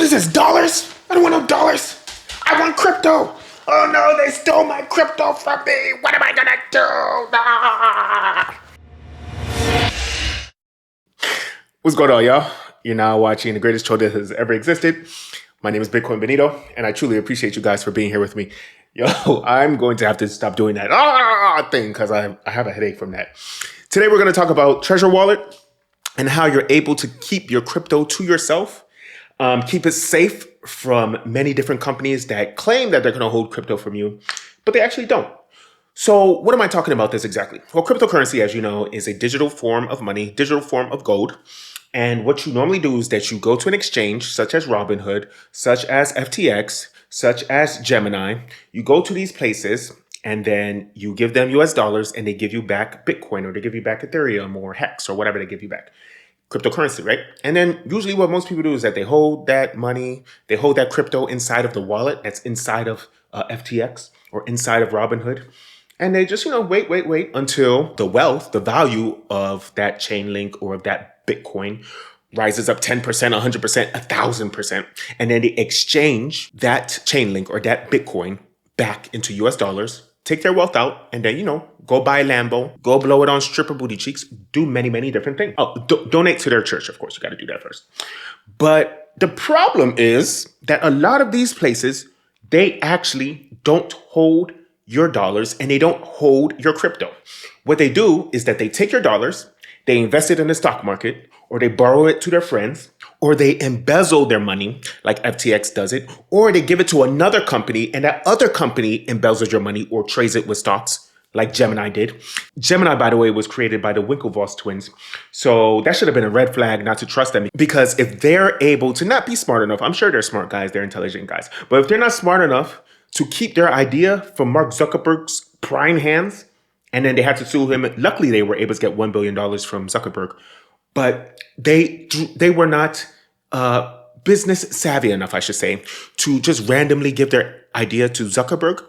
is this, dollars? I don't want no dollars. I want crypto. Oh no, they stole my crypto from me. What am I gonna do? Ah. What's going on, y'all? You're now watching the greatest show that has ever existed. My name is 𝘰𝘰𝘯𝘺𝘰, and I truly appreciate you guys for being here with me. Yo, I'm going to have to stop doing that thing because I have a headache from that. Today, we're going to talk about Trezor Wallet and how you're able to keep your crypto to yourself. Keep it safe from many different companies that claim that they're going to hold crypto from you, but they actually don't. So what am I talking about this exactly? Well, cryptocurrency, as you know, is a digital form of money, digital form of gold. And what you normally do is that you go to an exchange such as Robinhood, such as FTX, such as Gemini. You go to these places and then you give them US dollars and they give you back Bitcoin, or they give you back Ethereum or HEX or whatever they give you back. Cryptocurrency, right? And then usually what most people do is that they hold that money, they hold that crypto inside of the wallet that's inside of FTX or inside of Robinhood. And they just, wait until the wealth, the value of that chain link or of that Bitcoin rises up 10%, 100%, 1,000%. And then they exchange that chain link or that Bitcoin back into US dollars, take their wealth out, and then, go buy a Lambo, go blow it on stripper booty cheeks, do many, many different things. Oh, donate to their church, of course. You got to do that first. But the problem is that a lot of these places, they actually don't hold your dollars and they don't hold your crypto. What they do is that they take your dollars, they invest it in the stock market, or they borrow it to their friends, or they embezzle their money like FTX does it, or they give it to another company and that other company embezzles your money or trades it with stocks like Gemini did. Gemini, by the way, was created by the 𝘊𝘰𝘯𝘕𝘺 twins. So that should have been a red flag not to trust them, because if they're able to not be smart enough, I'm sure they're smart guys, they're intelligent guys, but if they're not smart enough to keep their idea from Mark Zuckerberg's prying hands, and then they had to sue him. Luckily, they were able to get $1 billion from Zuckerberg, but they were not business savvy enough, I should say, to just randomly give their idea to Zuckerberg.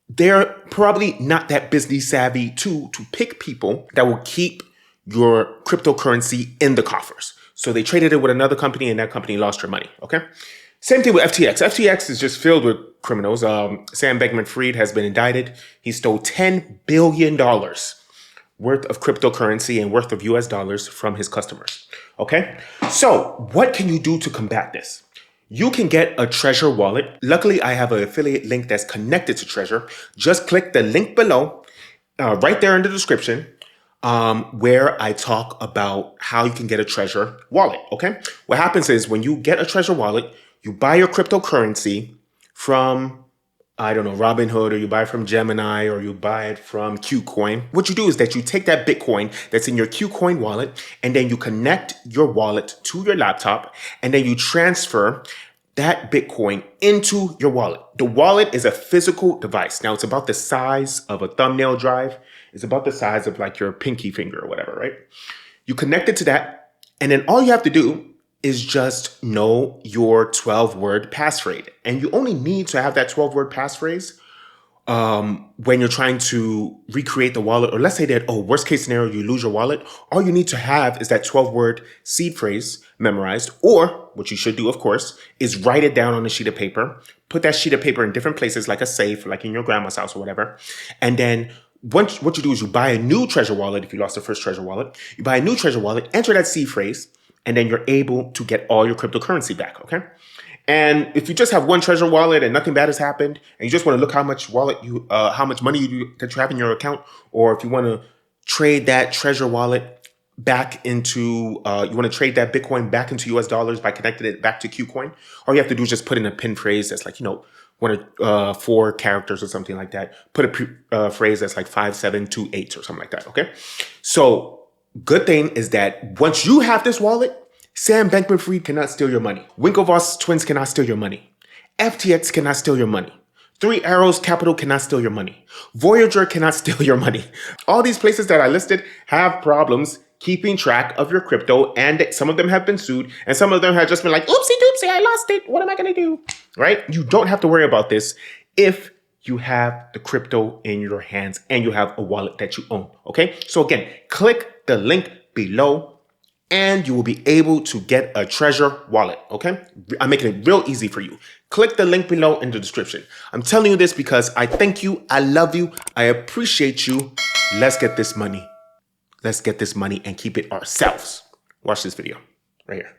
They're probably not that business savvy to pick people that will keep your cryptocurrency in the coffers. So they traded it with another company and that company lost your money, okay? Same thing with FTX. FTX is just filled with criminals. Sam Bankman-Fried has been indicted. He stole $10 billion worth of cryptocurrency and worth of US dollars from his customers. Okay? So what can you do to combat this? You can get a Trezor wallet. Luckily, I have an affiliate link that's connected to Trezor. Just click the link below, right there in the description, where I talk about how you can get a Trezor wallet, okay? What happens is when you get a Trezor wallet, you buy your cryptocurrency from, I don't know, Robinhood, or you buy it from Gemini, or you buy it from KuCoin. What you do is that you take that Bitcoin that's in your KuCoin wallet, and then you connect your wallet to your laptop, and then you transfer that Bitcoin into your wallet. The wallet is a physical device. Now, it's about the size of a thumbnail drive. It's about the size of like your pinky finger or whatever, right? You connect it to that, and then all you have to do is just know your 12-word passphrase. And you only need to have that 12-word passphrase when you're trying to recreate the wallet. Or let's say that, worst case scenario, you lose your wallet. All you need to have is that 12-word seed phrase memorized. Or what you should do, of course, is write it down on a sheet of paper. Put that sheet of paper in different places, like a safe, like in your grandma's house or whatever. And then what you do is you buy a new Trezor wallet. If you lost the first Trezor wallet, you buy a new Trezor wallet, enter that seed phrase, and then you're able to get all your cryptocurrency back, okay? And if you just have one Trezor wallet and nothing bad has happened, and you just want to look how much money that you have in your account, or if you want to trade that Trezor wallet back into, you want to trade that Bitcoin back into US dollars by connecting it back to KuCoin, all you have to do is just put in a pin phrase that's like, one or 4 characters or something like that. Put a phrase that's like 5728 or something like that, okay? So good thing is that once you have this wallet, Sam Bankman-Fried cannot steal your money. 𝘊𝘰𝘯𝘕𝘺 twins cannot steal your money. FTX cannot steal your money. 3 Arrows Capital cannot steal your money. Voyager cannot steal your money. All these places that I listed have problems keeping track of your crypto, and some of them have been sued, and some of them have just been like, oopsie doopsie, I lost it. What am I going to do? Right? You don't have to worry about this if you have the crypto in your hands and you have a wallet that you own. Okay? So again, click the link below and you will be able to get a Trezor wallet, okay? I'm making it real easy for you. Click the link below in the description. I'm telling you this because I thank you, I love you, I appreciate you. Let's get this money. Let's get this money and keep it ourselves. Watch this video right here.